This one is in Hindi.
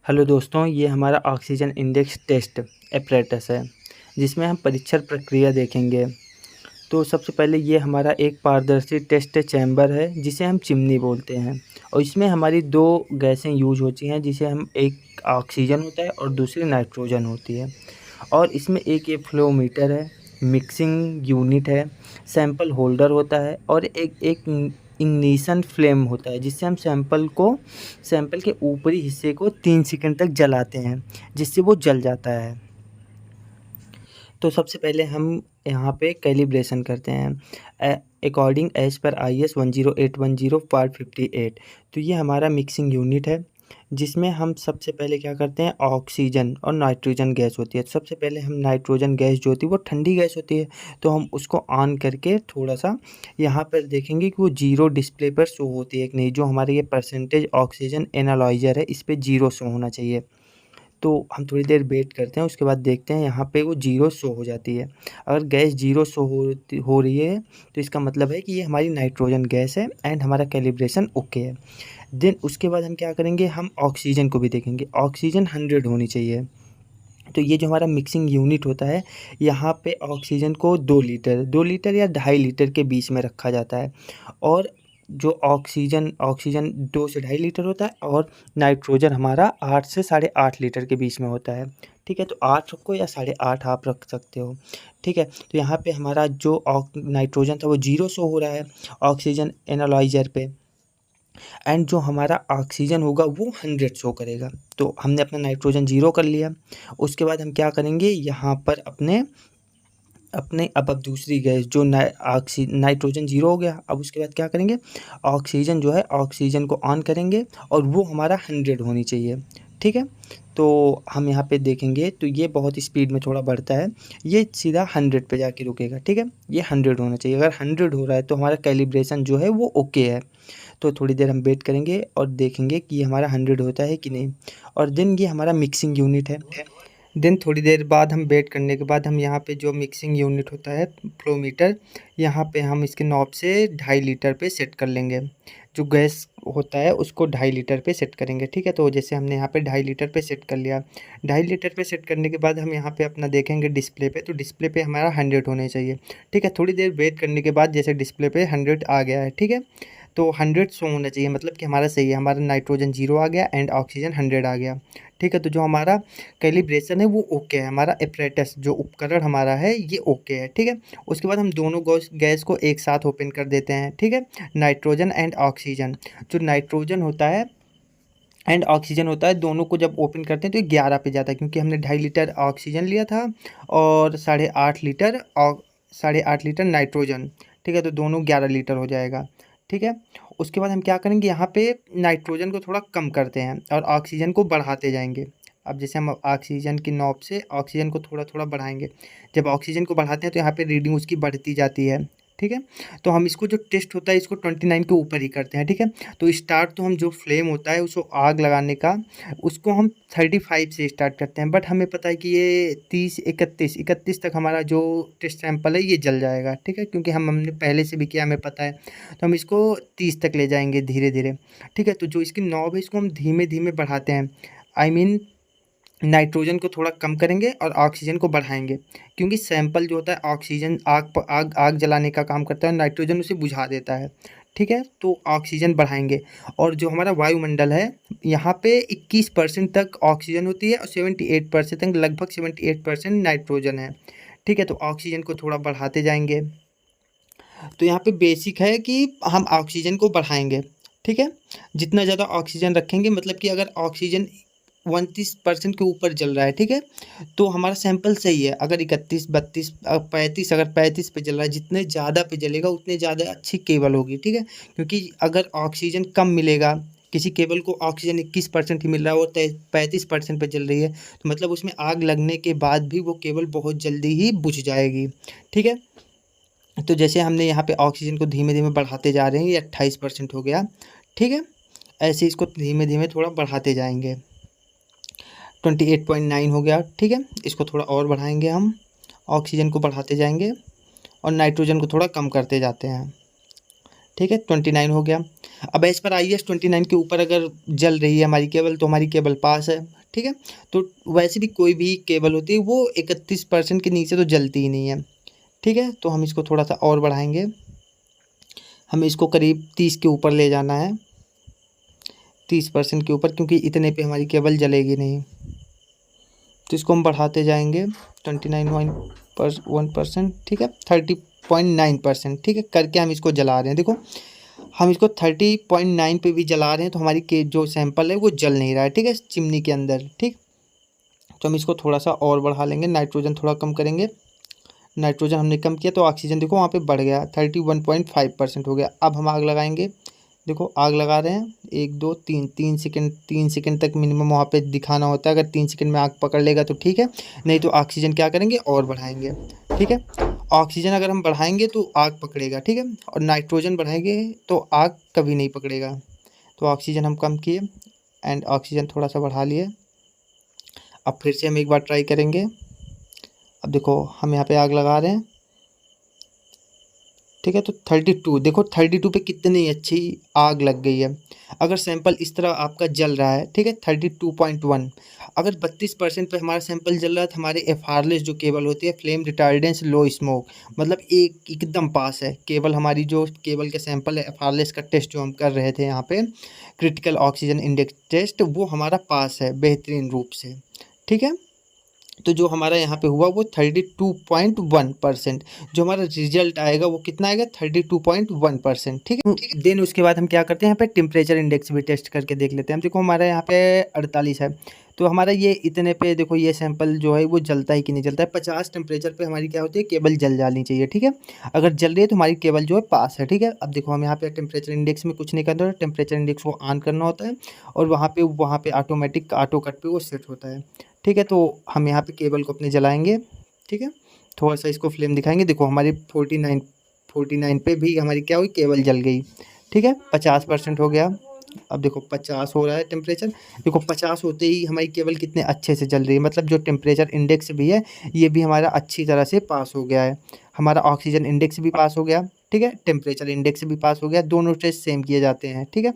हेलो दोस्तों, ये हमारा ऑक्सीजन इंडेक्स टेस्ट एपरेटस है, जिसमें हम परीक्षण प्रक्रिया देखेंगे। तो सबसे पहले ये हमारा एक पारदर्शी टेस्ट चैम्बर है, जिसे हम चिमनी बोलते हैं। और इसमें हमारी दो गैसें यूज होती हैं, जिसे हम एक ऑक्सीजन होता है और दूसरी नाइट्रोजन होती है। और इसमें एक ये फ्लोमीटर है, मिक्सिंग यूनिट है, सैंपल होल्डर होता है और एक एक इग्निशन फ्लेम होता है, जिससे हम सैंपल के ऊपरी हिस्से को 3 सेकंड तक जलाते हैं, जिससे वो जल जाता है। तो सबसे पहले हम यहाँ पे कैलिब्रेशन करते हैं according as per IS 10810 part 58। तो ये हमारा मिक्सिंग यूनिट है, जिसमें हम सबसे पहले क्या करते हैं, ऑक्सीजन और नाइट्रोजन गैस होती है। तो सबसे पहले हम नाइट्रोजन गैस जो होती है वो ठंडी गैस होती है, तो हम उसको ऑन करके थोड़ा सा यहाँ पर देखेंगे कि वो जीरो डिस्प्ले पर शो होती है कि नहीं। जो हमारे ये परसेंटेज ऑक्सीजन एनालाइजर है, इस पर जीरो शो होना चाहिए। तो हम थोड़ी देर वेट करते हैं, उसके बाद देखते हैं यहाँ पे वो जीरो शो हो जाती है। अगर गैस जीरो शो हो रही है, तो इसका मतलब है कि ये हमारी नाइट्रोजन गैस है एंड हमारा कैलिब्रेशन ओके है। देन उसके बाद हम क्या करेंगे, हम ऑक्सीजन को भी देखेंगे। ऑक्सीजन 100 होनी चाहिए। तो ये जो हमारा मिक्सिंग यूनिट होता है, यहाँ पे ऑक्सीजन को 2 लीटर या 2.5 लीटर के बीच में रखा जाता है। और जो ऑक्सीजन ऑक्सीजन 2 से 2.5 लीटर होता है, और नाइट्रोजन हमारा 8 से 8.5 लीटर के बीच में होता है। ठीक है, तो 8 रखो या 8.5 आप रख सकते हो। ठीक है, तो यहाँ पे हमारा जो नाइट्रोजन था वो जीरो शो हो रहा है ऑक्सीजन एनालाइजर पे, एंड जो हमारा ऑक्सीजन होगा वो 100 शो करेगा। तो हमने अपना नाइट्रोजन जीरो कर लिया। उसके बाद हम क्या करेंगे, यहाँ पर अपने अपने अब दूसरी गैस जो नाइट्रोजन जीरो हो गया। अब उसके बाद क्या करेंगे, ऑक्सीजन जो है, ऑक्सीजन को ऑन करेंगे और वो हमारा 100 होनी चाहिए। ठीक है, तो हम यहाँ पे देखेंगे तो ये बहुत स्पीड में थोड़ा बढ़ता है, ये सीधा 100 पे जाके रुकेगा। ठीक है, ये 100 होना चाहिए। अगर 100 हो रहा है तो हमारा कैलिब्रेशन जो है वो ओके है। तो थोड़ी देर हम वेट करेंगे और देखेंगे कि ये हमारा 100 होता है कि नहीं। और देन ये हमारा मिक्सिंग यूनिट है। देन थोड़ी देर बाद हम वेट करने के बाद हम यहाँ पे जो मिक्सिंग यूनिट होता है, फ्लोमीटर, यहाँ पे हम इसके नॉब से 2.5 लीटर पे सेट कर लेंगे। जो गैस होता है उसको 2.5 लीटर पे सेट करेंगे। ठीक है, तो जैसे हमने यहाँ पे 2.5 लीटर पे सेट कर लिया। 2.5 लीटर पे सेट करने के बाद हम यहाँ पे अपना देखेंगे डिस्प्ले पे, तो डिस्प्ले पे हमारा 100 होने चाहिए। ठीक है, थोड़ी देर वेट करने के बाद जैसे डिस्प्ले पे 100 आ गया है, ठीक है, तो 100 शो होना चाहिए, मतलब कि हमारा सही है, हमारा नाइट्रोजन जीरो आ गया एंड ऑक्सीजन 100 आ गया। ठीक है, तो जो हमारा कैलिब्रेशन है वो ओके है, हमारा एपरेटस जो उपकरण हमारा है ये ओके है। ठीक है, उसके बाद हम दोनों गैस को एक साथ ओपन कर देते हैं। ठीक है, नाइट्रोजन एंड ऑक्सीजन, जो नाइट्रोजन होता है एंड ऑक्सीजन होता है, दोनों को जब ओपन करते हैं तो ये 11 पे जाता है, क्योंकि हमने 2.5 लीटर ऑक्सीजन लिया था और 8.5 लीटर नाइट्रोजन। ठीक है, तो दोनों 11 लीटर हो जाएगा। ठीक है, उसके बाद हम क्या करेंगे, यहाँ पे नाइट्रोजन को थोड़ा कम करते हैं और ऑक्सीजन को बढ़ाते जाएंगे। अब जैसे हम ऑक्सीजन की नॉब से ऑक्सीजन को थोड़ा थोड़ा बढ़ाएंगे। जब ऑक्सीजन को बढ़ाते हैं तो यहाँ पे रीडिंग उसकी बढ़ती जाती है। ठीक है, तो हम इसको जो टेस्ट होता है इसको 29 के ऊपर ही करते हैं। ठीक है, तो स्टार्ट तो हम जो फ्लेम होता है उसको आग लगाने का, उसको हम 35 से स्टार्ट करते हैं, बट हमें पता है कि ये 30 31 तक हमारा जो टेस्ट सैंपल है ये जल जाएगा। ठीक है, क्योंकि हमने पहले से भी किया, हमें पता है, तो हम इसको 30 तक ले जाएंगे धीरे धीरे। ठीक है, तो जो इसकी नॉब है इसको हम धीमे धीमे बढ़ाते हैं, आई मीन नाइट्रोजन को थोड़ा कम करेंगे और ऑक्सीजन को बढ़ाएंगे, क्योंकि सैंपल जो होता है ऑक्सीजन आग आग जलाने का काम करता है, नाइट्रोजन उसे बुझा देता है। ठीक है, तो ऑक्सीजन बढ़ाएंगे। और जो हमारा वायुमंडल है, यहाँ पे 21% तक ऑक्सीजन होती है और 78% तक, लगभग 78% नाइट्रोजन है। ठीक है, तो ऑक्सीजन को थोड़ा बढ़ाते जाएंगे। तो यहाँ पे बेसिक है कि हम ऑक्सीजन को बढ़ाएंगे। ठीक है, जितना ज़्यादा ऑक्सीजन रखेंगे, मतलब कि अगर ऑक्सीजन 29% के ऊपर जल रहा है, ठीक है, तो हमारा सैंपल सही है। अगर 31 32 35, अगर 35 पे जल रहा है, जितने ज़्यादा पे जलेगा उतने ज़्यादा अच्छी केबल होगी। ठीक है, क्योंकि अगर ऑक्सीजन कम मिलेगा, किसी केबल को ऑक्सीजन 21% ही मिल रहा है और 35% पे जल रही है, तो मतलब उसमें आग लगने के बाद भी वो केबल बहुत जल्दी ही बुझ जाएगी। ठीक है, तो जैसे हमने यहाँ पे ऑक्सीजन को धीमे धीमे बढ़ाते जा रहे हैं, ये 28% हो गया। ठीक है, ऐसे इसको धीमे धीमे थोड़ा बढ़ाते जाएंगे। 28.9 हो गया। ठीक है, इसको थोड़ा और बढ़ाएंगे हम, ऑक्सीजन को बढ़ाते जाएंगे और नाइट्रोजन को थोड़ा कम करते जाते हैं। ठीक है, 29 हो गया। अब एज पर IS 29 के ऊपर अगर जल रही है हमारी केबल तो हमारी केबल पास है। ठीक है, तो वैसे भी कोई भी केबल होती है वो 31% के नीचे तो जलती ही नहीं है। ठीक है, तो हम इसको थोड़ा सा और बढ़ाएंगे, हमें इसको करीब 30 के ऊपर ले जाना है, 30% के ऊपर, क्योंकि इतने पे हमारी केबल जलेगी नहीं। तो इसको हम बढ़ाते जाएंगे 29.1%, ठीक है, 30.9%, ठीक है, करके हम इसको जला रहे हैं। देखो हम इसको 30.9 पे भी जला रहे हैं तो हमारी के जो सैंपल है वो जल नहीं रहा है। ठीक है, चिमनी के अंदर। ठीक, तो हम इसको थोड़ा सा और बढ़ा लेंगे, नाइट्रोजन थोड़ा कम करेंगे। नाइट्रोजन हमने कम किया तो ऑक्सीजन देखो वहाँ पे बढ़ गया, 31.5% हो गया। अब हम आग लगाएंगे, देखो आग लगा रहे हैं, 1 2 3, 3 सेकंड, 3 सेकंड तक मिनिमम वहाँ पे दिखाना होता है। अगर 3 सेकंड में आग पकड़ लेगा तो ठीक है, नहीं तो ऑक्सीजन क्या करेंगे और बढ़ाएंगे। ठीक है, ऑक्सीजन अगर हम बढ़ाएंगे तो आग पकड़ेगा। ठीक है, और नाइट्रोजन बढ़ाएंगे तो आग कभी नहीं पकड़ेगा। तो ऑक्सीजन हम कम किए एंड ऑक्सीजन थोड़ा सा बढ़ा लिए। अब फिर से हम एक बार ट्राई करेंगे। अब देखो हम यहाँ पे आग लगा रहे हैं। ठीक है, तो 32, देखो 32 पे कितनी अच्छी आग लग गई है। अगर सैंपल इस तरह आपका जल रहा है, ठीक है, 32.1, अगर 32% पे हमारा सैंपल जल रहा है तो हमारे एफआरलेस जो केबल होती है, फ्लेम रिटार्डेंस लो स्मोक, मतलब एक एकदम पास है केबल। हमारी जो केबल के सैंपल है एफआरलेस का टेस्ट जो हम कर रहे थे यहाँ पे, क्रिटिकल ऑक्सीजन इंडेक्स टेस्ट, वो हमारा पास है बेहतरीन रूप से। ठीक है, तो जो हमारा यहाँ पे हुआ वो 32.1%, जो हमारा रिजल्ट आएगा वो कितना आएगा, 32.1%। ठीक है, देन उसके बाद हम क्या करते हैं, यहाँ पे टेम्परेचर इंडेक्स भी टेस्ट करके देख लेते हैं। हम देखो हमारा यहाँ पे 48 है, तो हमारा ये इतने पे देखो ये सैंपल जो है वो जलता है कि नहीं जलता है। 50 टेम्परेचर पे हमारी क्या होती है, केबल जल जानी चाहिए। ठीक है, अगर जल रही है तो हमारी केबल जो है पास है। ठीक है, अब देखो हम यहाँ पे टेम्परेचर इंडेक्स में कुछ नहीं करना होता, टेम्परेचर इंडेक्स को ऑन करना होता है और वहाँ पे ऑटोमेटिक ऑटो कट पे वो सेट होता है। ठीक है, तो हम यहाँ पे केबल को अपने जलाएंगे। ठीक है, थोड़ा सा इसको फ्लेम दिखाएंगे, देखो हमारी 49 पे भी हमारी क्या हुई, केबल जल गई। ठीक है, 50% हो गया। अब देखो 50 हो रहा है टेम्परेचर, देखो 50 होते ही हमारी केबल कितने अच्छे से जल रही है, मतलब जो टेम्परेचर इंडेक्स भी है ये भी हमारा अच्छी तरह से पास हो गया है। हमारा ऑक्सीजन इंडेक्स भी पास हो गया। ठीक है, टेम्परेचर इंडेक्स भी पास हो गया, दोनों टेस्ट सेम किए जाते हैं। ठीक है,